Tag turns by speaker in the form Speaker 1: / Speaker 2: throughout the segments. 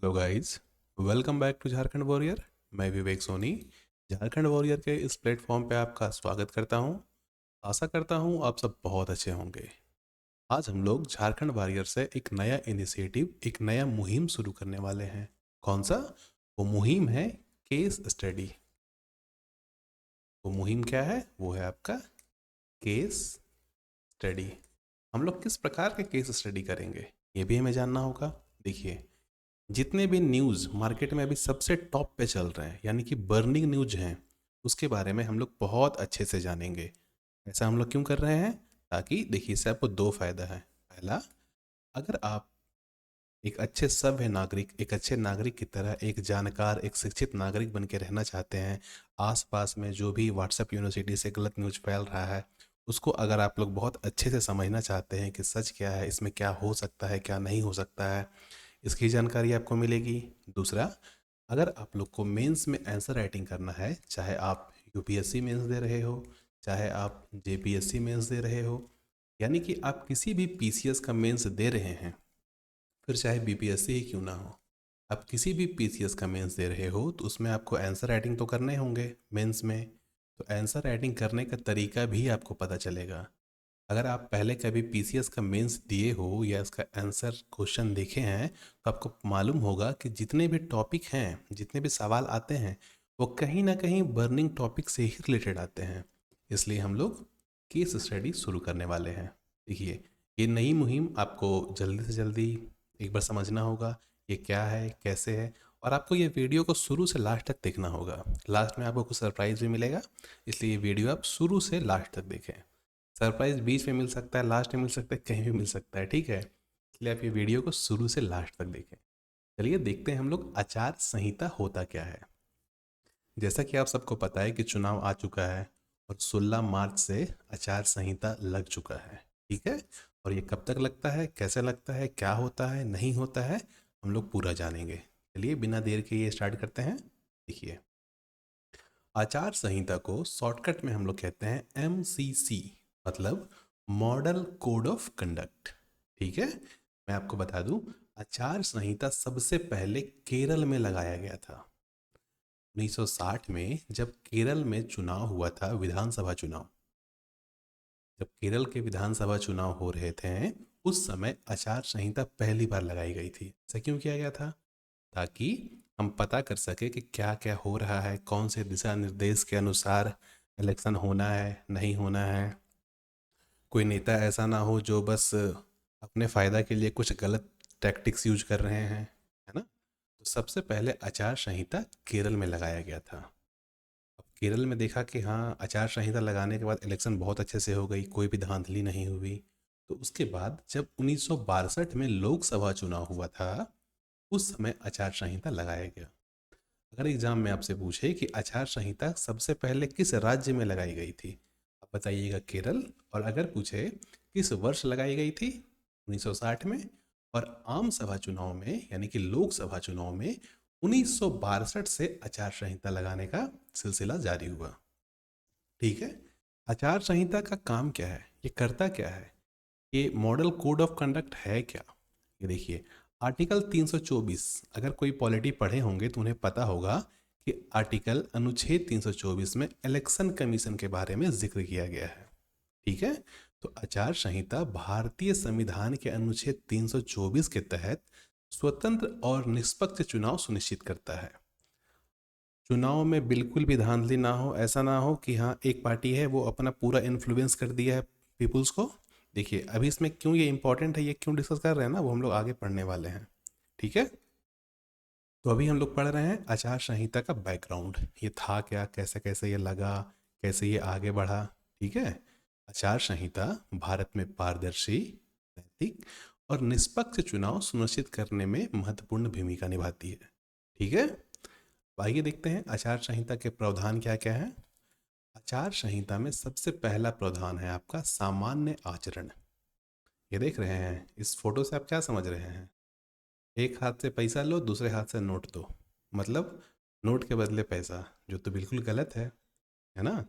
Speaker 1: Hello guys, welcome back to Jharkhand warrior. मैं Vivek Soni Jharkhand warrior के इस प्लेटफॉर्म पे आपका स्वागत करता हूं। आशा करता हूं आप सब बहुत अच्छे होंगे। आज हम लोग झारखंड वॉरियर से एक नया इनिशिएटिव, एक नया मुहिम शुरू करने वाले हैं। कौन सा? वो मुहिम है केस स्टडी। वो मुहिम क्या है? वो है आपका केस स्टडी। हम लोग किस प्रकार के केस स्टडी करेंगे ये भी हमें जानना होगा। देखिए, जितने भी न्यूज़ मार्केट में अभी सबसे टॉप पे चल रहे हैं, यानी कि बर्निंग न्यूज हैं, उसके बारे में हम लोग बहुत अच्छे से जानेंगे। ऐसा हम लोग क्यों कर रहे हैं? ताकि देखिए, इससे आपको दो फायदा है। पहला, अगर आप एक अच्छे सभ्य नागरिक, एक अच्छे नागरिक की तरह एक जानकार, एक शिक्षित नागरिक बन के रहना चाहते हैं, आसपास में जो भी व्हाट्सएप यूनिवर्सिटी से गलत न्यूज़ फैल रहा है उसको अगर आप लोग बहुत अच्छे से समझना चाहते हैं कि सच क्या है, इसमें क्या हो सकता है, क्या नहीं हो सकता है, इसकी जानकारी आपको मिलेगी। दूसरा, अगर आप लोग को मेंस में आंसर राइटिंग करना है, चाहे आप यूपीएससी मेंस दे रहे हो, चाहे आप जेपीएससी मेंस दे रहे हो, यानी कि आप किसी भी पीसीएस का मेंस दे रहे हैं, फिर चाहे बीपीएससी ही क्यों ना हो, आप किसी भी पीसीएस का मेंस दे रहे हो तो उसमें आपको आंसर राइटिंग तो करने होंगे मेंस में। तो आंसर राइटिंग करने का तरीका भी आपको पता चलेगा। अगर आप पहले कभी पीसीएस का मेंस दिए हो या इसका आंसर क्वेश्चन देखे हैं तो आपको मालूम होगा कि जितने भी टॉपिक हैं, जितने भी सवाल आते हैं, वो कहीं ना कहीं बर्निंग टॉपिक से ही रिलेटेड आते हैं। इसलिए हम लोग केस स्टडी शुरू करने वाले हैं। देखिए, ये नई मुहिम आपको जल्दी से जल्दी एक बार समझना होगा ये क्या है, कैसे है, और आपको ये वीडियो को शुरू से लास्ट तक देखना होगा। लास्ट में आपको कुछ सरप्राइज़ भी मिलेगा, इसलिए ये वीडियो आप शुरू से लास्ट तक देखें। सरप्राइज बीच में मिल सकता है, लास्ट में मिल सकता है, कहीं भी मिल सकता है, ठीक है? इसलिए आप ये वीडियो को शुरू से लास्ट तक देखें। चलिए देखते हैं हम लोग आचार संहिता होता क्या है। जैसा कि आप सबको पता है कि चुनाव आ चुका है और 16 मार्च से आचार संहिता लग चुका है, ठीक है? और ये कब तक लगता है, कैसे लगता है, क्या होता है, नहीं होता है, हम लोग पूरा जानेंगे। चलिए बिना देर के ये स्टार्ट करते हैं। देखिए, आचार संहिता को शॉर्टकट में हम लोग कहते हैं एमसीसी, मतलब मॉडल कोड ऑफ कंडक्ट, ठीक है? मैं आपको बता दूं, आचार संहिता सबसे पहले केरल में लगाया गया था। 1960 में जब केरल में चुनाव हुआ था, विधानसभा चुनाव, जब केरल के विधानसभा चुनाव हो रहे थे, उस समय आचार संहिता पहली बार लगाई गई थी। ऐसा क्यों किया गया था? ताकि हम पता कर सके कि क्या क्या हो रहा है, कौन से दिशा निर्देश के अनुसार इलेक्शन होना है, नहीं होना है। कोई नेता ऐसा ना हो जो बस अपने फ़ायदा के लिए कुछ गलत टैक्टिक्स यूज कर रहे हैं, है ना? तो सबसे पहले आचार संहिता केरल में लगाया गया था। अब केरल में देखा कि हाँ, आचार संहिता लगाने के बाद इलेक्शन बहुत अच्छे से हो गई, कोई भी धांधली नहीं हुई। तो उसके बाद जब 1962 में लोकसभा चुनाव हुआ था, उस समय आचार संहिता लगाया गया। अगर एग्जाम में आपसे पूछे कि आचार संहिता सबसे पहले किस राज्य में लगाई गई थी, आप बताइएगा केरल। और अगर पूछे किस वर्ष लगाई गई थी, 1960 में। और आम सभा चुनाव में, यानी कि लोकसभा चुनाव में, 1962 से आचार संहिता लगाने का सिलसिला जारी हुआ, ठीक है? आचार संहिता का काम क्या है, ये करता क्या है, ये मॉडल कोड ऑफ कंडक्ट है क्या? ये देखिए, आर्टिकल 324, अगर कोई पॉलिटी पढ़े होंगे तो उन्हें पता होगा कि आर्टिकल अनुच्छेद 324 में इलेक्शन कमीशन के बारे में जिक्र किया गया है, ठीक है? तो आचार संहिता भारतीय संविधान के अनुच्छेद 324 के तहत स्वतंत्र और निष्पक्ष चुनाव सुनिश्चित करता है। चुनाव में बिल्कुल भी धांधली ना हो, ऐसा ना हो कि हाँ, एक पार्टी है वो अपना पूरा इन्फ्लुएंस कर दिया है पीपुल्स को। देखिए, अभी इसमें क्यों ये इंपॉर्टेंट है, ये क्यों डिस्कस कर रहे हैं ना, वो हम लोग आगे पढ़ने वाले हैं, ठीक है? तो अभी हम लोग पढ़ रहे हैं आचार संहिता का बैकग्राउंड, ये था क्या, कैसे कैसे ये लगा, कैसे ये आगे बढ़ा, ठीक है? आचार संहिता भारत में पारदर्शी, नैतिक और निष्पक्ष चुनाव सुनिश्चित करने में महत्वपूर्ण भूमिका निभाती है, ठीक है? आइए देखते हैं आचार संहिता के प्रावधान क्या क्या है। आचार संहिता में सबसे पहला प्रावधान है आपका सामान्य आचरण। ये देख रहे हैं, इस फोटो से आप क्या समझ रहे हैं? एक हाथ से पैसा लो, दूसरे हाथ से नोट दो, मतलब नोट के बदले पैसा, जो तो बिल्कुल गलत है ना?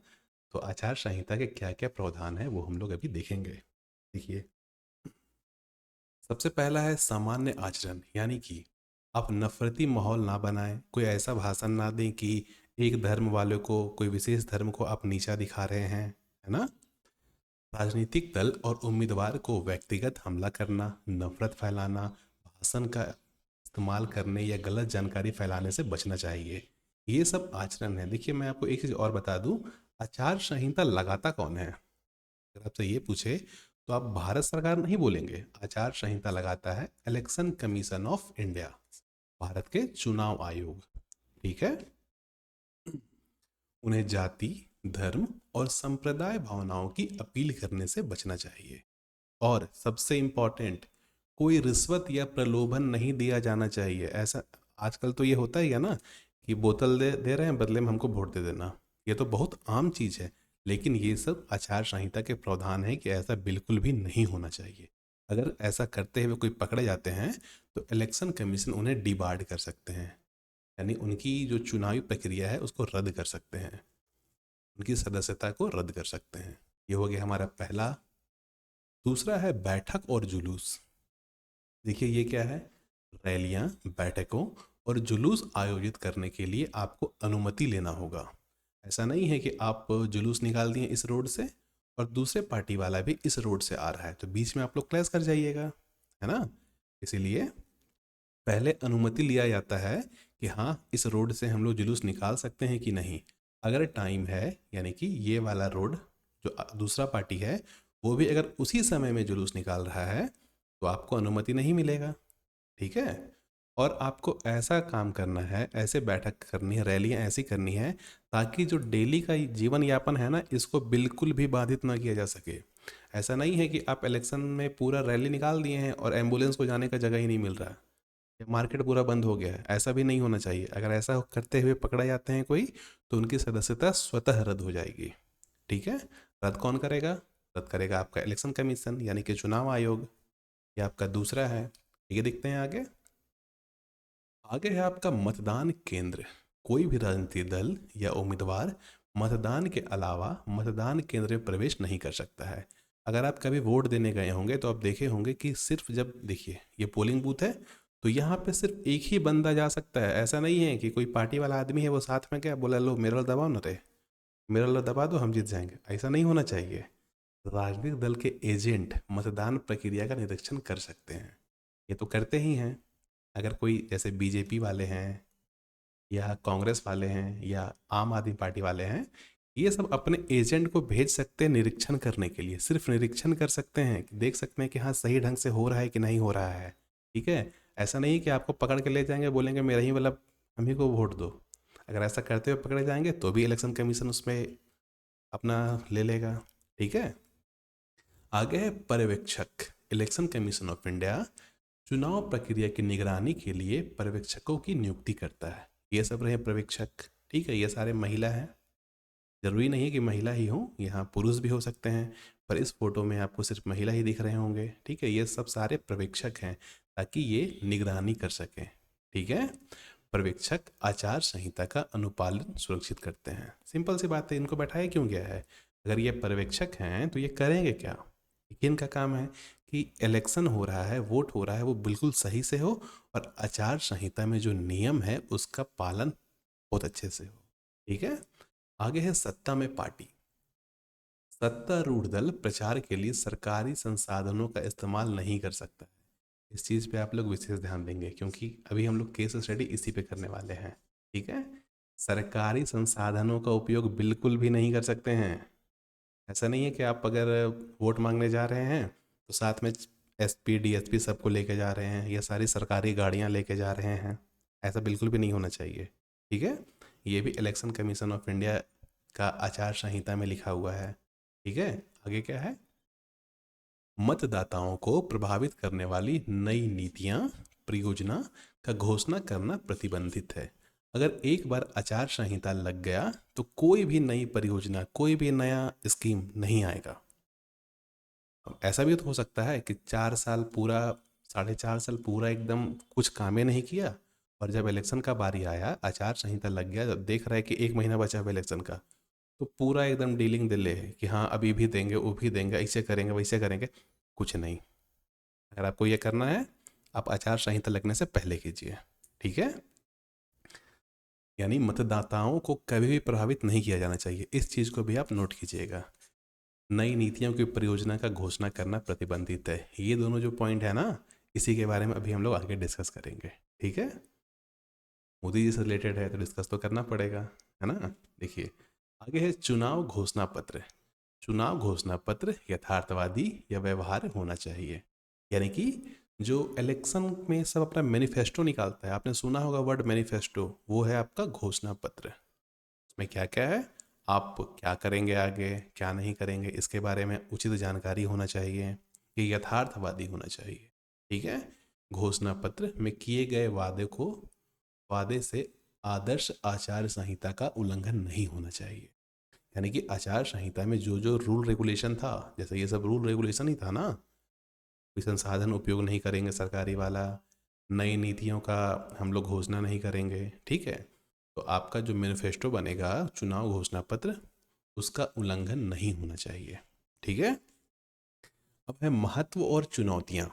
Speaker 1: तो आचार संहिता के क्या क्या प्रावधान है वो हम लोग अभी देखेंगे। देखिए, सबसे पहला है सामान्य आचरण, यानी कि आप नफरती माहौल ना बनाएं, कोई ऐसा भाषण ना दें कि एक धर्म वाले को, कोई विशेष धर्म को आप नीचा दिखा रहे हैं, है ना। राजनीतिक दल और उम्मीदवार को व्यक्तिगत हमला करना, नफरत फैलाना, भाषण का इस्तेमाल करने या गलत जानकारी फैलाने से बचना चाहिए। ये सब आचरण है। देखिए, मैं आपको एक चीज़ और बता दूं, आचार संहिता लगाता कौन है? अगर आपसे ये पूछे तो आप भारत सरकार नहीं बोलेंगे, आचार संहिता लगाता है election commission of India, Bharat के चुनाव आयोग। ठीक है। उन्हें जाति, धर्म और संप्रदाय भावनाओं की अपील करने से बचना चाहिए। और सबसे इम्पोर्टेंट, कोई रिश्वत या प्रलोभन नहीं दिया जाना चाहिए। ऐसा आजकल तो ये होता ही है ना कि बोतल दे रहे हैं, बदले में हमको वोट दे देना। ये तो बहुत आम चीज़ है, लेकिन ये सब आचार संहिता के प्रावधान है कि ऐसा बिल्कुल भी नहीं होना चाहिए। अगर ऐसा करते हुए कोई पकड़े जाते हैं तो इलेक्शन कमीशन उन्हें डिबार्ड कर सकते हैं, यानी उनकी जो चुनावी प्रक्रिया है उसको रद्द कर सकते हैं, उनकी सदस्यता को रद्द कर सकते हैं। ये हो गया हमारा पहला। दूसरा है बैठक और जुलूस। देखिए ये क्या है, रैलियां, बैठकों और जुलूस आयोजित करने के लिए आपको अनुमति लेना होगा। ऐसा नहीं है कि आप जुलूस निकाल दिए इस रोड से और दूसरे पार्टी वाला भी इस रोड से आ रहा है तो बीच में आप लोग क्लैश कर जाइएगा, है ना। इसीलिए पहले अनुमति लिया जाता है कि हाँ इस रोड से हम लोग जुलूस निकाल सकते हैं कि नहीं। अगर टाइम है, यानी कि ये वाला रोड जो दूसरा पार्टी है वो भी अगर उसी समय में जुलूस निकाल रहा है तो आपको अनुमति नहीं मिलेगा। ठीक है। और आपको ऐसा काम करना है, ऐसे बैठक करनी है, रैलियां ऐसी करनी है ताकि जो डेली का जीवन यापन है ना, इसको बिल्कुल भी बाधित ना किया जा सके। ऐसा नहीं है कि आप इलेक्शन में पूरा रैली निकाल दिए हैं और एम्बुलेंस को जाने का जगह ही नहीं मिल रहा, या मार्केट पूरा बंद हो गया है। ऐसा भी नहीं होना चाहिए। अगर ऐसा करते हुए पकड़े जाते हैं कोई तो उनकी सदस्यता स्वतः रद्द हो जाएगी। ठीक है। रद्द कौन करेगा? रद्द करेगा आपका इलेक्शन कमीशन, यानी कि चुनाव आयोग। ये आपका दूसरा है। ये देखते हैं आगे। आगे है आपका मतदान केंद्र। कोई भी राजनीतिक दल या उम्मीदवार मतदान के अलावा मतदान केंद्र में प्रवेश नहीं कर सकता है। अगर आप कभी वोट देने गए होंगे तो आप देखे होंगे कि सिर्फ जब देखिए ये पोलिंग बूथ है तो यहाँ पे सिर्फ एक ही बंदा जा सकता है। ऐसा नहीं है कि कोई पार्टी वाला आदमी है वो साथ में क्या बोला, लो मेरा दबाओ ना रे, मेरा दबा दो हम जीत जाएंगे। ऐसा नहीं होना चाहिए। राजनीतिक दल के एजेंट मतदान प्रक्रिया का निरीक्षण कर सकते हैं। ये तो करते ही हैं। अगर कोई जैसे बीजेपी वाले हैं या कांग्रेस वाले हैं या आम आदमी पार्टी वाले हैं, ये सब अपने एजेंट को भेज सकते हैं निरीक्षण करने के लिए। सिर्फ निरीक्षण कर सकते हैं, देख सकते हैं कि हाँ सही ढंग से हो रहा है कि नहीं हो रहा है। ठीक है। ऐसा नहीं कि आपको पकड़ के ले जाएंगे, बोलेंगे मेरा ही वाला हम ही को वोट दो। अगर ऐसा करते हुए पकड़े जाएंगे तो भी इलेक्शन कमीशन उसमें अपना ले लेगा। ठीक है। आगे है पर्यवेक्षक। इलेक्शन कमीशन ऑफ इंडिया चुनाव प्रक्रिया की निगरानी के लिए पर्यवेक्षकों की नियुक्ति करता है। ये सब रहे पर्यवेक्षक। ठीक है। ये सारे महिला हैं, जरूरी नहीं है कि महिला ही हो, यहाँ पुरुष भी हो सकते हैं, पर इस फोटो में आपको सिर्फ महिला ही दिख रहे होंगे। ठीक है। ये सब सारे पर्यवेक्षक हैं ताकि ये निगरानी कर सकें। ठीक है। पर्यवेक्षक आचार संहिता का अनुपालन सुरक्षित करते हैं। सिंपल सी बात है, इनको बैठाया क्यों गया है? अगर ये पर्यवेक्षक हैं तो ये करेंगे क्या? इनका काम है कि इलेक्शन हो रहा है, वोट हो रहा है, वो बिल्कुल सही से हो और आचार संहिता में जो नियम है उसका पालन बहुत अच्छे से हो। ठीक है। आगे है सत्ता में पार्टी। सत्तारूढ़ दल प्रचार के लिए सरकारी संसाधनों का इस्तेमाल नहीं कर सकता है। इस चीज़ पे आप लोग विशेष ध्यान देंगे क्योंकि अभी हम लोग केस स्टडी इसी पे करने वाले हैं। ठीक है। सरकारी संसाधनों का उपयोग बिल्कुल भी नहीं कर सकते हैं। ऐसा नहीं है कि आप अगर वोट मांगने जा रहे हैं तो साथ में एसपी डीएसपी सबको लेके जा रहे हैं या सारी सरकारी गाड़ियां लेके जा रहे हैं। ऐसा बिल्कुल भी नहीं होना चाहिए। ठीक है। ये भी इलेक्शन कमीशन ऑफ इंडिया का आचार संहिता में लिखा हुआ है। ठीक है। आगे क्या है? मतदाताओं को प्रभावित करने वाली नई नीतियां, परियोजना का घोषणा करना प्रतिबंधित है। अगर एक बार आचार संहिता लग गया तो कोई भी नई परियोजना, कोई भी नया स्कीम नहीं आएगा। ऐसा भी तो हो सकता है कि 4 साल पूरा, 4.5 साल पूरा एकदम कुछ काम ही नहीं किया और जब इलेक्शन का बारी आया, आचार संहिता लग गया, जब देख रहा है कि 1 महीना बचा है इलेक्शन का, तो पूरा एकदम डीलिंग दिले है कि हाँ अभी भी देंगे, वो भी देंगे, ऐसे करेंगे वैसे करेंगे। कुछ नहीं। अगर आपको ये करना है आप आचार संहिता लगने से पहले कीजिए। ठीक है, यानी मतदाताओं को कभी भी प्रभावित नहीं किया जाना चाहिए, इस चीज़ को भी आप नोट कीजिएगा। नई नीतियों की परियोजना का घोषणा करना प्रतिबंधित है। ये दोनों जो पॉइंट है ना, इसी के बारे में अभी हम लोग आगे डिस्कस करेंगे। ठीक है, मोदी जी से रिलेटेड है तो डिस्कस तो करना पड़ेगा, है ना। देखिए आगे है चुनाव घोषणा पत्र। चुनाव घोषणा पत्र यथार्थवादी या व्यवहार्य होना चाहिए। यानी कि जो इलेक्शन में सब अपना मैनिफेस्टो निकालता है, आपने सुना होगा वर्ड मैनिफेस्टो, वो है आपका घोषणा पत्र। उसमें क्या क्या है, आप क्या करेंगे आगे, क्या नहीं करेंगे, इसके बारे में उचित जानकारी होना चाहिए, ये यथार्थवादी होना चाहिए। ठीक है, घोषणा पत्र में किए गए वादे से आदर्श आचार संहिता का उल्लंघन नहीं होना चाहिए। यानी कि आचार संहिता में जो जो रूल रेगुलेशन था, जैसे ये सब रूल रेगुलेशन ही था ना, कोई संसाधन उपयोग नहीं करेंगे सरकारी वाला, नई नीतियों का हम लोग घोषणा नहीं करेंगे, ठीक है, तो आपका जो मैनिफेस्टो बनेगा चुनाव घोषणा पत्र, उसका उल्लंघन नहीं होना चाहिए। ठीक है, अब है महत्व और चुनौतियां।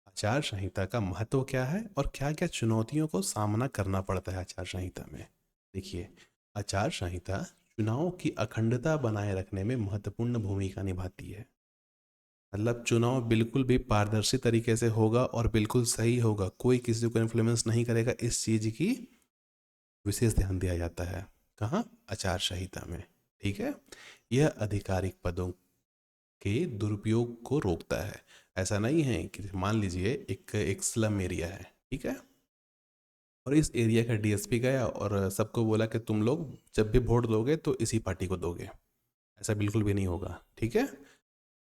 Speaker 1: आचार संहिता का महत्व क्या है और क्या क्या चुनौतियों को सामना करना पड़ता है आचार संहिता में। देखिए, आचार संहिता चुनाव की अखंडता बनाए रखने में महत्वपूर्ण भूमिका निभाती है। मतलब चुनाव बिल्कुल भी पारदर्शी तरीके से होगा और बिल्कुल सही होगा, कोई किसी को इन्फ्लुएंस नहीं करेगा, इस चीज़ की विशेष ध्यान दिया जाता है। कहाँ, आचार संहिता में। ठीक है, यह आधिकारिक पदों के दुरुपयोग को रोकता है। ऐसा नहीं है कि मान लीजिए एक एक स्लम एरिया है, ठीक है, और इस एरिया का डीएसपी गया और सबको बोला कि तुम लोग जब भी वोट दोगे तो इसी पार्टी को दोगे। ऐसा बिल्कुल भी नहीं होगा। ठीक है,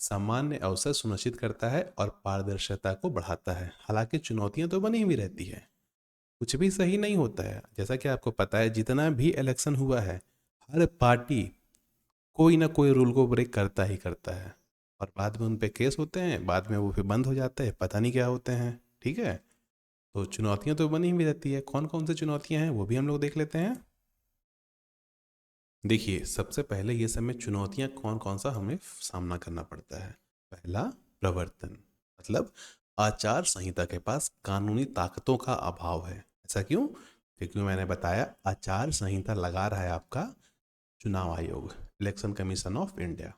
Speaker 1: सामान्य अवसर सुनिश्चित करता है और पारदर्शिता को बढ़ाता है। हालांकि चुनौतियां तो बनी हुई रहती है, कुछ भी सही नहीं होता है। जैसा कि आपको पता है, जितना भी इलेक्शन हुआ है, हर पार्टी कोई ना कोई रूल को ब्रेक करता ही करता है, और बाद में उन पे केस होते हैं, बाद में वो फिर बंद हो जाते हैं, पता नहीं क्या होते हैं। ठीक है, तो चुनौतियां तो बनी हुई रहती है। कौन कौन सी चुनौतियां हैं वो भी हम लोग देख लेते हैं। देखिए, सबसे पहले ये सब में चुनौतियां कौन कौन सा हमें सामना करना पड़ता है। पहला, प्रवर्तन, मतलब आचार संहिता के पास कानूनी ताकतों का अभाव है। ऐसा क्यों? क्योंकि मैंने बताया आचार संहिता लगा रहा है आपका चुनाव आयोग, इलेक्शन कमीशन ऑफ इंडिया,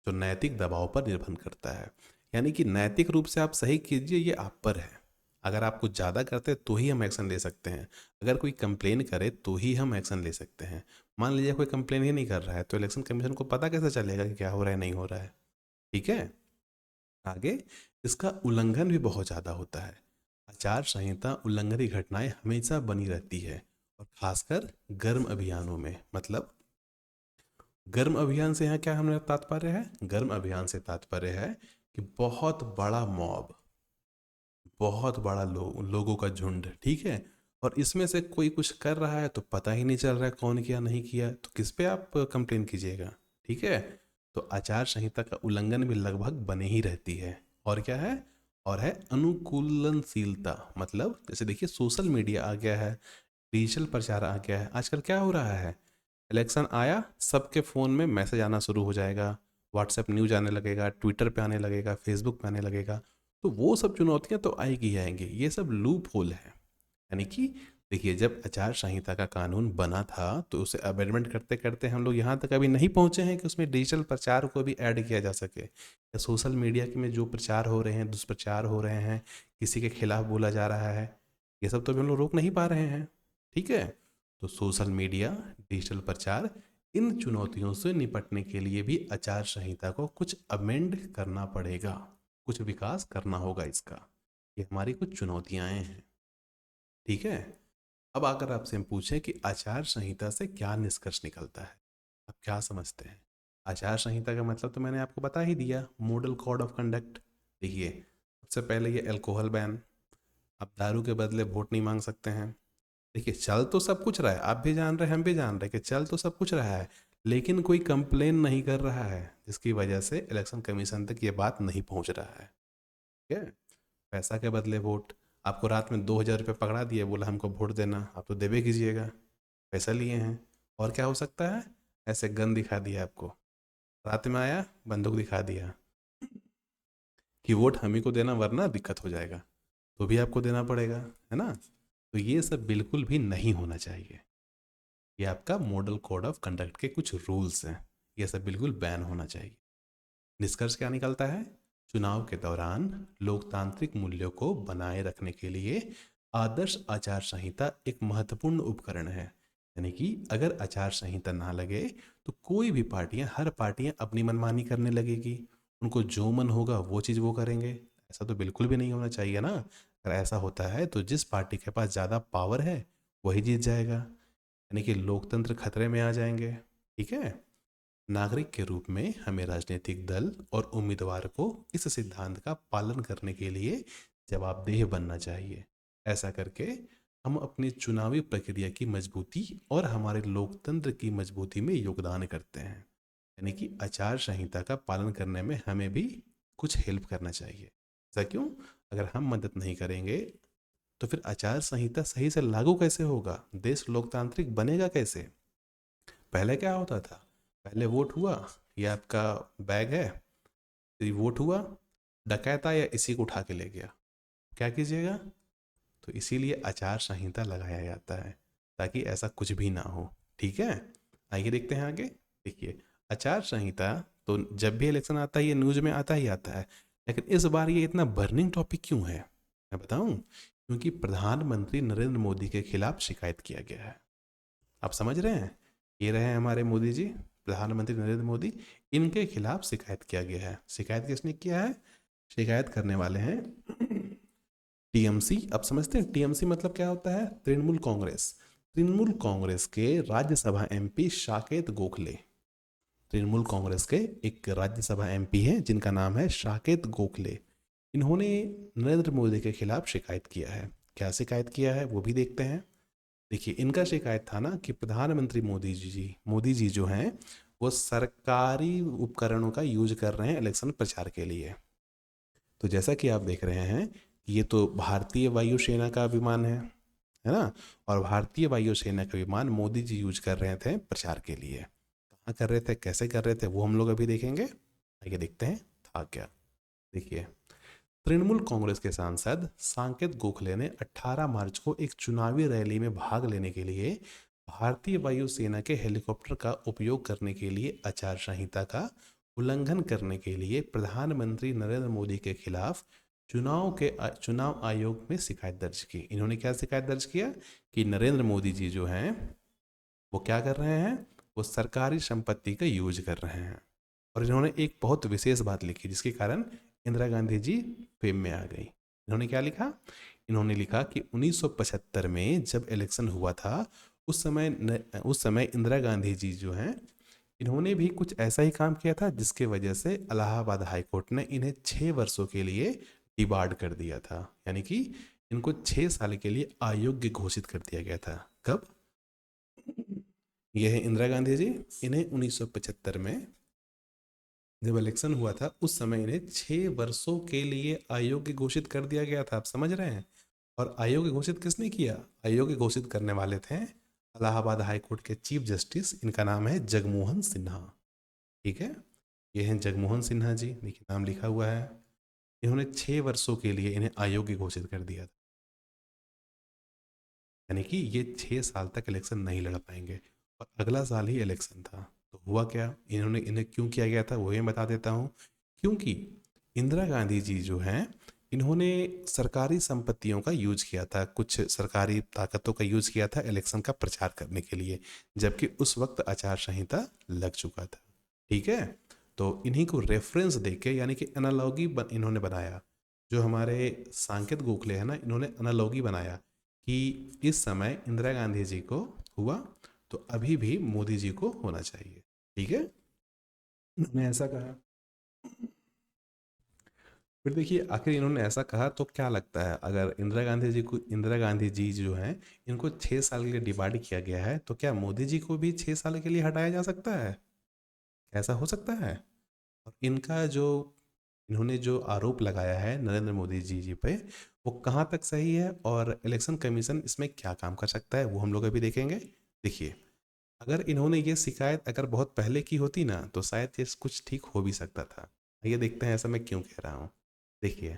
Speaker 1: जो नैतिक दबाव पर निर्भर करता है। यानी कि नैतिक रूप से आप सही कीजिए, ये आप पर है। अगर आप कुछ ज़्यादा करते हैं तो ही हम एक्शन ले सकते हैं, अगर कोई कंप्लेन करे तो ही हम एक्शन ले सकते हैं। मान लीजिए कोई कंप्लेन ही नहीं कर रहा है, तो इलेक्शन कमीशन को पता कैसे चलेगा कि क्या हो रहा है नहीं हो रहा है। ठीक है, आगे, इसका उल्लंघन भी बहुत ज़्यादा होता है। आचार संहिता उल्लंघन की घटनाएं हमेशा बनी रहती है, और खासकर गर्म अभियानों में। मतलब गर्म अभियान से यहाँ क्या हमें तात्पर्य है, गर्म अभियान से तात्पर्य है कि बहुत बड़ा मॉब, बहुत बड़ा लोगों का झुंड, ठीक है, और इसमें से कोई कुछ कर रहा है तो पता ही नहीं चल रहा है कौन किया नहीं किया, तो किस पे आप कंप्लेन कीजिएगा। ठीक है, तो आचार संहिता का उल्लंघन भी लगभग बने ही रहती है। और क्या है, और है अनुकूलनशीलता। मतलब जैसे देखिए, सोशल मीडिया आ गया है, डिजिटल प्रचार आ गया है। आजकल क्या हो रहा है, इलेक्शन आया, सबके फ़ोन में मैसेज आना शुरू हो जाएगा, व्हाट्सएप न्यूज आने लगेगा, ट्विटर पे आने लगेगा, फेसबुक पे आने लगेगा। तो वो सब चुनौतियां तो आएगी ही आएंगी, ये सब लूप होल है। यानी कि देखिए, जब आचार संहिता का कानून बना था तो उसे अमेंडमेंट करते करते हम लोग यहाँ तक अभी नहीं पहुँचे हैं कि उसमें डिजिटल प्रचार को भी ऐड किया जा सके, या सोशल मीडिया के में जो प्रचार हो रहे हैं, दुष्प्रचार हो रहे हैं, किसी के खिलाफ बोला जा रहा है, ये सब तो अभी हम लोग रोक नहीं पा रहे हैं। ठीक है, तो सोशल मीडिया, डिजिटल प्रचार, इन चुनौतियों से निपटने के लिए भी आचार संहिता को कुछ अमेंड करना पड़ेगा, कुछ विकास करना होगा इसका। ये हमारी कुछ चुनौतियां हैं। ठीक है, अब अगर आपसे हम पूछें कि आचार संहिता से क्या निष्कर्ष निकलता है, आप क्या समझते हैं? आचार संहिता का मतलब तो मैंने आपको बता ही दिया, मॉडल कोड ऑफ कंडक्ट। देखिए, सबसे पहले ये अल्कोहल बैन, आप दारू के बदले वोट नहीं मांग सकते हैं। देखिए, चल तो सब कुछ रहा है, आप भी जान रहे हैं, हम भी जान रहे हैं कि चल तो सब कुछ रहा है, लेकिन कोई कंप्लेन नहीं कर रहा है, जिसकी वजह से इलेक्शन कमीशन तक ये बात नहीं पहुंच रहा है। ठीक है, पैसा के बदले वोट, आपको रात में 2,000 रुपये पकड़ा दिए, बोला हमको वोट देना, आप तो देवे कीजिएगा, पैसा लिए हैं। और क्या हो सकता है, ऐसे गन दिखा दिया आपको, रात में आया बंदूक दिखा दिया कि वोट हम ही को देना वरना दिक्कत हो जाएगा, तो भी आपको देना पड़ेगा, है ना। तो ये सब बिल्कुल भी नहीं होना चाहिए। ये आपका मॉडल कोड ऑफ कंडक्ट के कुछ रूल्स हैं, ये सब बिल्कुल बैन होना चाहिए। निष्कर्ष क्या निकलता है? चुनाव के दौरान लोकतांत्रिक मूल्यों को बनाए रखने के लिए आदर्श आचार संहिता एक महत्वपूर्ण उपकरण है। यानी कि अगर आचार संहिता ना लगे तो कोई भी पार्टियां, हर पार्टियां अपनी मनमानी करने लगेगी, उनको जो मन होगा वो चीज़ वो करेंगे। ऐसा तो बिल्कुल भी नहीं होना चाहिए ना। अगर ऐसा होता है तो जिस पार्टी के पास ज़्यादा पावर है वही जीत जाएगा, यानी कि लोकतंत्र खतरे में आ जाएंगे। ठीक है। नागरिक के रूप में हमें राजनीतिक दल और उम्मीदवार को इस सिद्धांत का पालन करने के लिए जवाबदेह बनना चाहिए। ऐसा करके हम अपनी चुनावी प्रक्रिया की मजबूती और हमारे लोकतंत्र की मजबूती में योगदान करते हैं। यानी कि आचार संहिता का पालन करने में हमें भी कुछ हेल्प करना चाहिए। ऐसा क्यों? अगर हम मदद नहीं करेंगे तो फिर आचार संहिता सही से लागू कैसे होगा? देश लोकतांत्रिक बनेगा कैसे? पहले क्या होता था? पहले वोट हुआ, ये आपका बैग है, तो ये वोट हुआ, डकैत आया इसी को उठा के ले गया, क्या कीजिएगा? तो इसीलिए आचार संहिता लगाया जाता है ताकि ऐसा कुछ भी ना हो। ठीक है। आइए देखते हैं आगे। देखिए, आचार संहिता तो जब भी इलेक्शन आता है ये न्यूज में आता ही आता है, लेकिन इस बार ये इतना बर्निंग टॉपिक क्यों है मैं बताऊं? क्योंकि प्रधानमंत्री नरेंद्र मोदी के खिलाफ शिकायत किया गया है। आप समझ रहे हैं? ये रहे हमारे मोदी जी, प्रधानमंत्री नरेंद्र मोदी, इनके खिलाफ शिकायत किया गया है। शिकायत किसने किया है? शिकायत करने वाले हैं टीएमसी। अब समझते हैं टीएमसी मतलब क्या होता है? तृणमूल कांग्रेस। तृणमूल कांग्रेस के राज्यसभा एमपी साकेत गोखले, तृणमूल कांग्रेस के एक राज्यसभा एमपी हैं जिनका नाम है साकेत गोखले। इन्होंने नरेंद्र मोदी के खिलाफ शिकायत किया है। क्या शिकायत किया है वो भी देखते हैं। देखिए, इनका शिकायत था ना कि प्रधानमंत्री मोदी जी जो हैं वो सरकारी उपकरणों का यूज कर रहे हैं इलेक्शन प्रचार के लिए। तो जैसा कि आप देख रहे हैं, ये तो भारतीय वायुसेना का विमान है ना? और भारतीय वायुसेना का विमान मोदी जी यूज कर रहे थे प्रचार के लिए। कहाँ कर रहे थे, कैसे कर रहे थे, वो हम लोग अभी देखेंगे। आइए देखते हैं था क्या। देखिए, तृणमूल कांग्रेस के सांसद सांकेत गोखले ने 18 मार्च को एक चुनावी रैली में भाग लेने के लिए भारतीय वायुसेना के हेलीकॉप्टर का उपयोग करने के लिए आचार संहिता का उल्लंघन करने के लिए प्रधानमंत्री नरेंद्र मोदी के खिलाफ चुनाव आयोग में शिकायत दर्ज की। इन्होंने क्या शिकायत दर्ज किया कि नरेंद्र मोदी जी जो हैं वो क्या कर रहे हैं? वो सरकारी संपत्ति का यूज कर रहे हैं। और इन्होंने एक बहुत विशेष बात लिखी जिसके कारण इंदिरा गांधी जी फेम में आ गई। इन्होंने क्या लिखा? इन्होंने लिखा कि 1975 में जब इलेक्शन हुआ था उस समय इंदिरा गांधी जी जो हैं इन्होंने भी कुछ ऐसा ही काम किया था जिसके वजह से इलाहाबाद हाई कोर्ट ने इन्हें 6 वर्षों के लिए डिबार्ड कर दिया था। यानी कि इनको 6 साल के लिए अयोग्य घोषित कर दिया गया था। कब? यह है इंदिरा गांधी जी। इन्हें 1975 में जब इलेक्शन हुआ था उस समय इन्हें 6 वर्षों के लिए अयोग्य घोषित कर दिया गया था। आप समझ रहे हैं? और अयोग्य घोषित किसने किया? अयोग्य घोषित करने वाले थे इलाहाबाद हाई कोर्ट के चीफ जस्टिस, इनका नाम है जगमोहन सिन्हा। ठीक है। ये हैं जगमोहन सिन्हा जी, देखिए नाम लिखा हुआ है। इन्होंने 6 वर्षों के लिए इन्हें अयोग्य घोषित कर दिया था। यानी कि ये 6 साल तक इलेक्शन नहीं लड़ पाएंगे और अगला साल ही इलेक्शन था। तो हुआ क्या, इन्हें क्यों किया गया था वो मैं बता देता हूँ। क्योंकि इंदिरा गांधी जी जो हैं इन्होंने सरकारी संपत्तियों का यूज किया था, कुछ सरकारी ताकतों का यूज किया था इलेक्शन का प्रचार करने के लिए, जबकि उस वक्त आचार संहिता लग चुका था। ठीक है। तो इन्हीं को रेफरेंस देके यानी कि एनालॉगी इन्होंने बनाया। जो हमारे सांकेत गोखले हैं ना, इन्होंने एनालॉगी बनाया कि इस समय इंदिरा गांधी जी को हुआ तो अभी भी मोदी जी को होना चाहिए। ठीक है। उन्होंने ऐसा कहा। फिर देखिए, आखिर इन्होंने ऐसा कहा तो क्या लगता है, अगर इंदिरा गांधी जी जो हैं इनको 6 साल के लिए डिबार्ड किया गया है तो क्या मोदी जी को भी 6 साल के लिए हटाया जा सकता है? ऐसा हो सकता है? और इनका जो इन्होंने जो आरोप लगाया है नरेंद्र मोदी जी पे, वो कहाँ तक सही है और इलेक्शन कमीशन इसमें क्या काम कर सकता है वो हम लोग अभी देखेंगे। देखिए, अगर इन्होंने ये शिकायत अगर बहुत पहले की होती ना तो शायद ये कुछ ठीक हो भी सकता था। ये देखते हैं ऐसा मैं क्यों कह रहा हूँ। देखिए,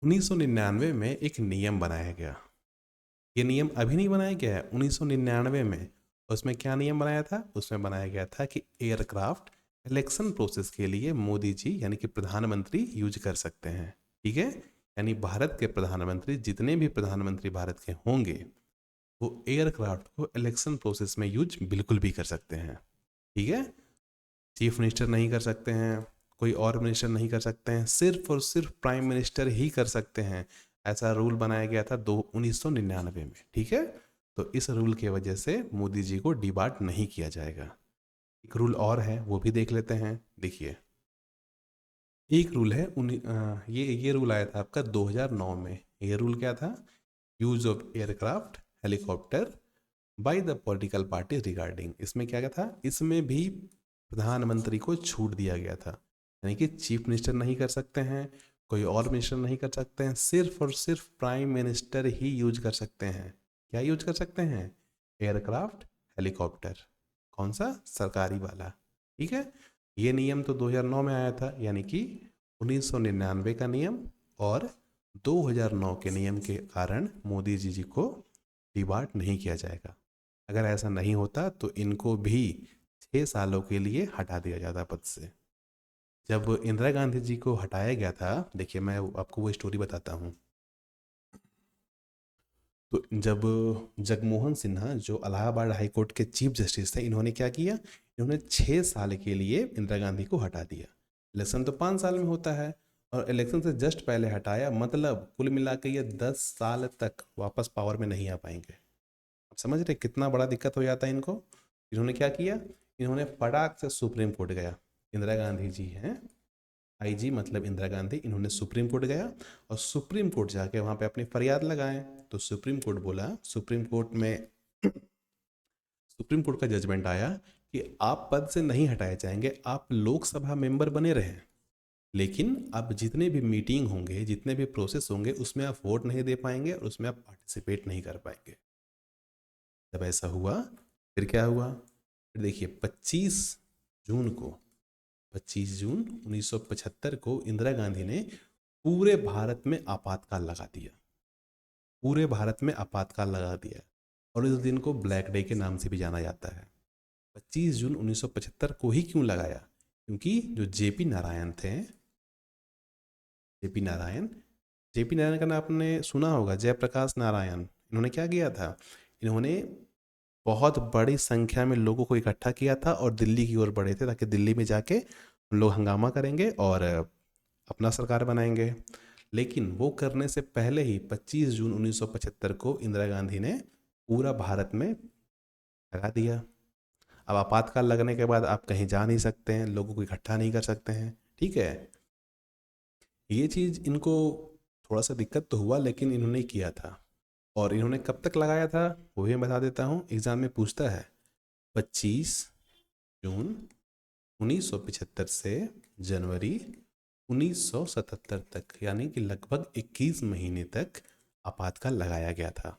Speaker 1: 1999 में एक नियम बनाया गया। ये नियम अभी नहीं बनाया गया है, 1999 में। उसमें क्या नियम बनाया था? उसमें बनाया गया था कि एयरक्राफ्ट इलेक्शन प्रोसेस के लिए मोदी जी यानी कि प्रधानमंत्री यूज कर सकते हैं। ठीक है, यानी भारत के प्रधानमंत्री, जितने भी प्रधानमंत्री भारत के होंगे, वो एयरक्राफ्ट को इलेक्शन प्रोसेस में यूज बिल्कुल भी कर सकते हैं। ठीक है, चीफ मिनिस्टर नहीं कर सकते हैं, कोई और मिनिस्टर नहीं कर सकते हैं, सिर्फ और सिर्फ प्राइम मिनिस्टर ही कर सकते हैं। ऐसा रूल बनाया गया था 1999 में। ठीक है, तो इस रूल की वजह से मोदी जी को डिबार्ट नहीं किया जाएगा। एक रूल और है, वो भी देख लेते हैं। देखिए, एक रूल है ये रूल आया था आपका 2009 में। ये रूल क्या था? Use of aircraft helicopter by the political party regarding. इसमें क्या था? इसमें भी प्रधानमंत्री को छूट दिया गया था, यानी कि चीफ मिनिस्टर नहीं कर सकते हैं, कोई और मिनिस्टर नहीं कर सकते हैं, सिर्फ और सिर्फ प्राइम मिनिस्टर ही यूज कर सकते हैं। क्या यूज कर सकते हैं? Aircraft helicopter. कौन सा? सरकारी वाला। ठीक है, ये नियम तो 2009 में आया था, यानी कि 1999 का नियम और 2009 के नियम के कारण मोदी जी को डिबार्ट नहीं किया जाएगा। अगर ऐसा नहीं होता तो इनको भी 6 सालों के लिए हटा दिया जाता पद से। जब इंदिरा गांधी जी को हटाया गया था, देखिए मैं आपको वो स्टोरी बताता हूँ। तो जब जगमोहन सिन्हा, जो इलाहाबाद हाई कोर्ट के चीफ जस्टिस थे, इन्होंने क्या किया? इन्होंने 6 साल के लिए इंदिरा गांधी को हटा दिया। इलेक्शन तो 5 साल में होता है, और इलेक्शन से जस्ट पहले हटाया, मतलब कुल मिला के ये 10 साल तक वापस पावर में नहीं आ पाएंगे। आप समझ रहे कितना बड़ा दिक्कत हो जाता है इनको? इन्होंने क्या किया? इन्होंने फटाक से सुप्रीम कोर्ट गया। इंदिरा गांधी जी हैं आईजी, मतलब इंदिरा गांधी, इन्होंने सुप्रीम कोर्ट गया और सुप्रीम कोर्ट जाके वहाँ पे अपनी फरियाद लगाएं। तो सुप्रीम कोर्ट बोला, सुप्रीम कोर्ट में सुप्रीम कोर्ट का जजमेंट आया कि आप पद से नहीं हटाए जाएंगे, आप लोकसभा मेंबर बने रहें, लेकिन अब जितने भी मीटिंग होंगे, जितने भी प्रोसेस होंगे, उसमें आप वोट नहीं दे पाएंगे और उसमें आप पार्टिसिपेट नहीं कर पाएंगे। जब ऐसा हुआ, फिर क्या हुआ? फिर देखिए, 25 जून 1975 को इंदिरा गांधी ने पूरे भारत में आपातकाल लगा दिया। पूरे भारत में आपातकाल लगा दिया, और इस दिन को ब्लैक डे के नाम से भी जाना जाता है। 25 जून 1975 को ही क्यों लगाया? क्योंकि जो जेपी नारायण थे, जेपी नारायण जेपी नारायण का नाम आपने सुना होगा, जयप्रकाश नारायण। इन्होंने क्या किया था? इन्होंने बहुत बड़ी संख्या में लोगों को इकट्ठा किया था और दिल्ली की ओर बढ़े थे, ताकि दिल्ली में जाके उन लोग हंगामा करेंगे और अपना सरकार बनाएंगे। लेकिन वो करने से पहले ही 25 जून 1975 को इंदिरा गांधी ने पूरा भारत में लगा दिया। अब आपातकाल लगने के बाद आप कहीं जा नहीं सकते हैं, लोगों को इकट्ठा नहीं कर सकते हैं। ठीक है, ये चीज़ इनको थोड़ा सा दिक्कत तो हुआ, लेकिन इन्होंने किया था। और इन्होंने कब तक लगाया था वो भी मैं बता देता हूँ, एग्जाम में पूछता है। 25 जून 1975 से जनवरी 1977 तक, यानी कि लगभग 21 महीने तक आपातकाल लगाया गया था।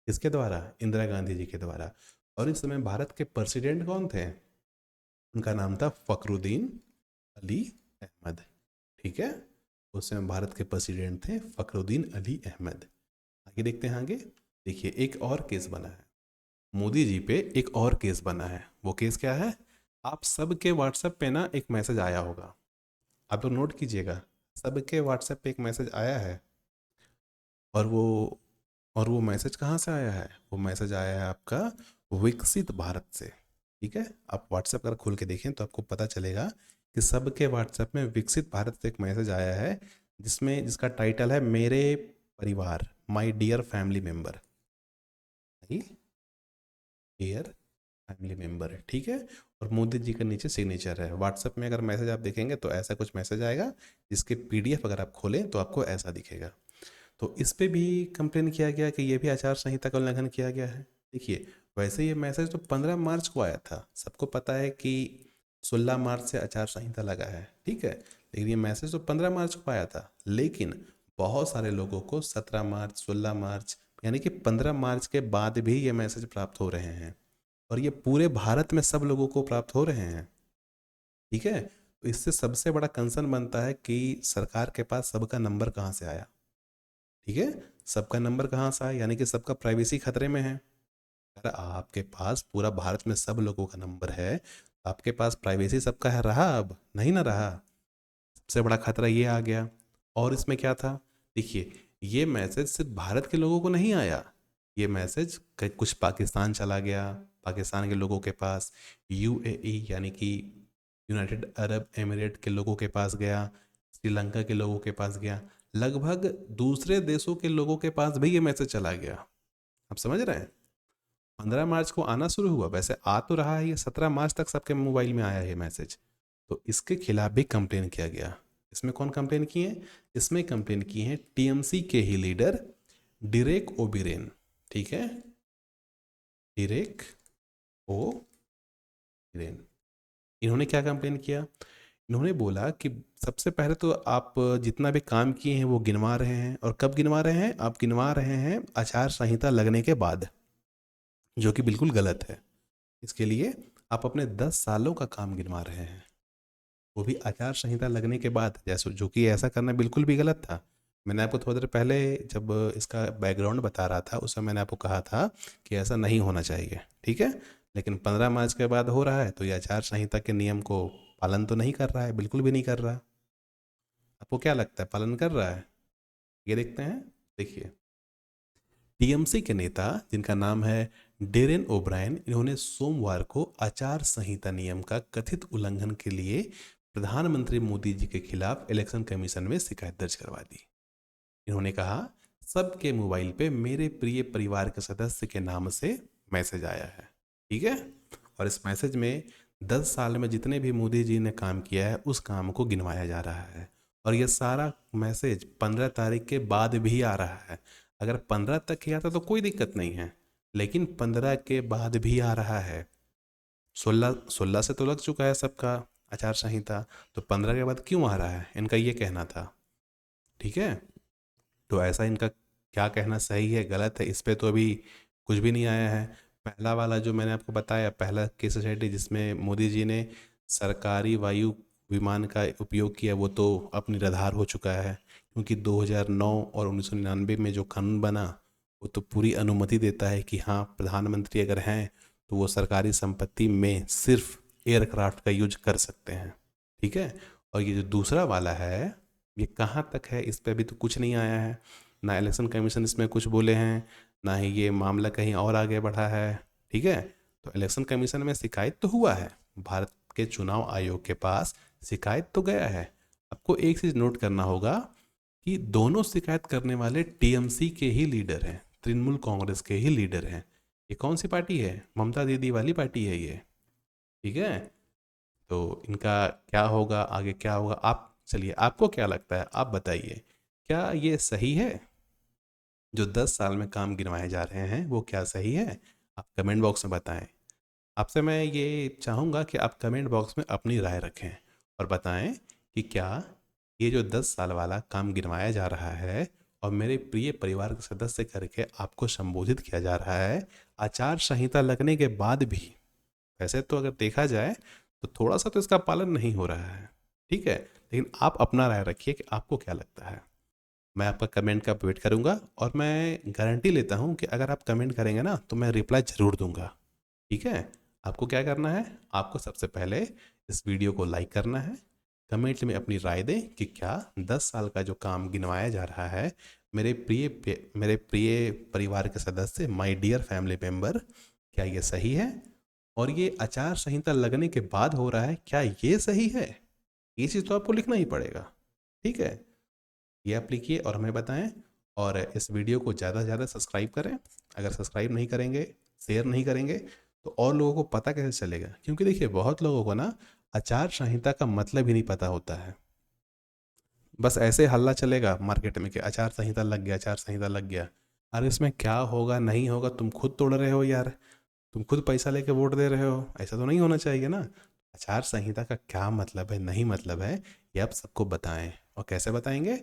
Speaker 1: किसके द्वारा? इंदिरा गांधी जी के द्वारा। और इस समय भारत के प्रेसिडेंट कौन थे? उनका नाम था फखरुद्दीन अली अहमद। ठीक है, उस समय भारत के प्रेसिडेंट थे फखरुद्दीन अली अहमद। आगे देखते हैं आगे। देखिए, एक और केस बना है मोदी जी पे, एक और केस बना है। वो केस क्या है? आप सबके व्हाट्सएप पे ना एक मैसेज आया होगा, आप लोग नोट कीजिएगा। सबके व्हाट्सएप पे एक मैसेज आया है, और वो मैसेज कहाँ से आया है? वो मैसेज आया है आपका विकसित भारत से। ठीक है, आप व्हाट्सएप अगर खोल के देखें तो आपको पता चलेगा कि सबके व्हाट्सएप में विकसित भारत से एक मैसेज आया है, जिसका टाइटल है मेरे परिवार, my dear family member, dear family member है। ठीक है, और मोदी जी का नीचे सिग्नेचर है। व्हाट्सएप में अगर मैसेज आप देखेंगे तो ऐसा कुछ मैसेज आएगा, जिसके पीडीएफ अगर आप खोलें तो आपको ऐसा दिखेगा। तो इस पे भी कंप्लेन किया गया कि ये भी आचार संहिता का उल्लंघन किया गया है। देखिए, वैसे ये मैसेज तो 15 मार्च को आया था, सबको पता है कि 16 मार्च से आचार संहिता लगा है। ठीक है, लेकिन ये मैसेज तो 15 मार्च को आया था, लेकिन बहुत सारे लोगों को 17 मार्च, 16 मार्च, यानी कि 15 मार्च के बाद भी ये मैसेज प्राप्त हो रहे हैं, और ये पूरे भारत में सब लोगों को प्राप्त हो रहे हैं। ठीक है, तो इससे सबसे बड़ा कंसर्न बनता है कि सरकार के पास सबका नंबर कहाँ से आया। ठीक है, सबका नंबर कहाँ से आया, यानी कि सबका प्राइवेसी खतरे में है। अगर आपके पास पूरा भारत में सब लोगों का नंबर है तो आपके पास प्राइवेसी सबका है, रहा अब नहीं ना रहा। सबसे बड़ा खतरा ये आ गया। और इसमें क्या था, देखिए ये मैसेज सिर्फ भारत के लोगों को नहीं आया, ये मैसेज कुछ पाकिस्तान चला गया, पाकिस्तान के लोगों के पास, यूएई यानी कि यूनाइटेड अरब एमिरेट के लोगों के पास गया, श्रीलंका के लोगों के पास गया, लगभग दूसरे देशों के लोगों के पास भी ये मैसेज चला गया। आप समझ रहे हैं। 15 मार्च को आना शुरू हुआ, वैसे आ तो रहा है ये 17 मार्च तक सबके मोबाइल में आया है मैसेज। तो इसके खिलाफ भी कंप्लेन किया गया। इसमें कौन कंप्लेन किए हैं, इसमें कंप्लेन की है टीएमसी के ही लीडर डेरेक ओब्रेन। ठीक है, डेरेक ओब्रेन। इन्होंने क्या कंप्लेन किया, इन्होंने बोला कि सबसे पहले तो आप जितना भी काम किए हैं वो गिनवा रहे हैं, और कब गिनवा रहे हैं, आप गिनवा रहे हैं आचार संहिता लगने के बाद, जो कि बिल्कुल गलत है। इसके लिए आप अपने 10 सालों का काम गिनवा रहे हैं, वो भी आचार संहिता लगने के बाद, जैसे जो कि ऐसा करना बिल्कुल भी गलत था। मैंने आपको थोड़ी देर पहले जब इसका बैकग्राउंड बता रहा था उस समय मैंने आपको कहा था कि ऐसा नहीं होना चाहिए, ठीक है। लेकिन 15 मार्च के बाद हो रहा है तो ये आचार संहिता के नियम को पालन तो नहीं कर रहा है, बिल्कुल भी नहीं कर रहा। आपको क्या लगता है पालन कर रहा है, ये देखते हैं। देखिए टीएमसी के नेता जिनका नाम है डेरेन ओब्रायन, इन्होंने सोमवार को आचार संहिता नियम का कथित उल्लंघन के लिए प्रधानमंत्री मोदी जी के खिलाफ इलेक्शन कमीशन में शिकायत दर्ज करवा दी। इन्होंने कहा सबके मोबाइल पे मेरे प्रिय परिवार के सदस्य के नाम से मैसेज आया है, ठीक है। और इस मैसेज में 10 साल में जितने भी मोदी जी ने काम किया है उस काम को गिनवाया जा रहा है। और ये सारा मैसेज 15 तारीख के बाद भी आ रहा है। अगर 15 तक ही आता तो कोई दिक्कत नहीं है, लेकिन 15 के बाद भी आ रहा है। 16 से तो लग चुका है सबका आचार संहिता, तो 15 के बाद क्यों आ रहा है, इनका ये कहना था, ठीक है। तो ऐसा इनका क्या कहना सही है गलत है, इस पर तो अभी कुछ भी नहीं आया है। पहला वाला जो मैंने आपको बताया, पहला केस स्टडी जिसमें मोदी जी ने सरकारी वायु विमान का उपयोग किया, वो तो अब निराधार हो चुका है, क्योंकि 2009 और 1999 में जो कानून बना वो तो पूरी अनुमति देता है कि हाँ प्रधानमंत्री अगर हैं तो वो सरकारी संपत्ति में सिर्फ एयरक्राफ्ट का यूज कर सकते हैं, ठीक है। और ये जो दूसरा वाला है ये कहाँ तक है, इस पर अभी तो कुछ नहीं आया है, ना इलेक्शन कमीशन इसमें कुछ बोले हैं, ना ही ये मामला कहीं और आगे बढ़ा है, ठीक है। तो इलेक्शन कमीशन में शिकायत तो हुआ है, भारत के चुनाव आयोग के पास शिकायत तो गया है। आपको एक चीज़ नोट करना होगा कि दोनों शिकायत करने वाले टीएमसी के ही लीडर हैं, तृणमूल कांग्रेस के ही लीडर हैं। ये कौन सी पार्टी है, ममता दीदी वाली पार्टी है ये, ठीक है। तो इनका क्या होगा आगे, क्या होगा, आप चलिए आपको क्या लगता है आप बताइए, क्या ये सही है जो 10 साल में काम गिनवाए जा रहे हैं, वो क्या सही है? आप कमेंट बॉक्स में बताएं। आपसे मैं ये चाहूँगा कि आप कमेंट बॉक्स में अपनी राय रखें और बताएं कि क्या ये जो 10 साल वाला काम गिनवाया जा रहा है और मेरे प्रिय परिवार के सदस्य करके आपको संबोधित किया जा रहा है आचार संहिता लगने के बाद भी, वैसे तो अगर देखा जाए तो थोड़ा सा तो इसका पालन नहीं हो रहा है, ठीक है। लेकिन आप अपना राय रखिए कि आपको क्या लगता है। मैं आपका कमेंट का वेट करूंगा और मैं गारंटी लेता हूं कि अगर आप कमेंट करेंगे ना तो मैं रिप्लाई ज़रूर दूंगा, ठीक है। आपको क्या करना है, आपको सबसे पहले इस वीडियो को लाइक करना है, कमेंट में अपनी राय दें कि क्या 10 साल का जो काम गिनवाया जा रहा है मेरे प्रिय परिवार के सदस्य, माय डियर फैमिली मेम्बर, क्या ये सही है? और ये आचार संहिता लगने के बाद हो रहा है, क्या ये सही है? ये चीज़ तो आपको लिखना ही पड़ेगा, ठीक है। ये आप लिखिए और हमें बताएं। और इस वीडियो को ज़्यादा से ज़्यादा सब्सक्राइब करें। अगर सब्सक्राइब नहीं करेंगे, शेयर नहीं करेंगे तो और लोगों को पता कैसे चलेगा, क्योंकि देखिए बहुत लोगों को ना आचार संहिता का मतलब ही नहीं पता होता है। बस ऐसे हल्ला चलेगा मार्केट में कि आचार संहिता लग गया, आचार संहिता लग गया। अरे इसमें क्या होगा नहीं होगा तुम खुद तोड़ रहे हो यार, तुम खुद पैसा लेके वोट दे रहे हो, ऐसा तो नहीं होना चाहिए ना। आचार संहिता का क्या मतलब है, नहीं मतलब है, ये आप सबको बताएं। और कैसे बताएंगे,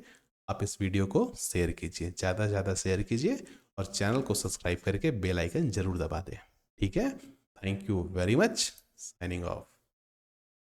Speaker 1: आप इस वीडियो को शेयर कीजिए, ज़्यादा से ज़्यादा शेयर कीजिए और चैनल को सब्सक्राइब करके बेल आइकन जरूर दबा दें, ठीक है। Thank you very much, signing off.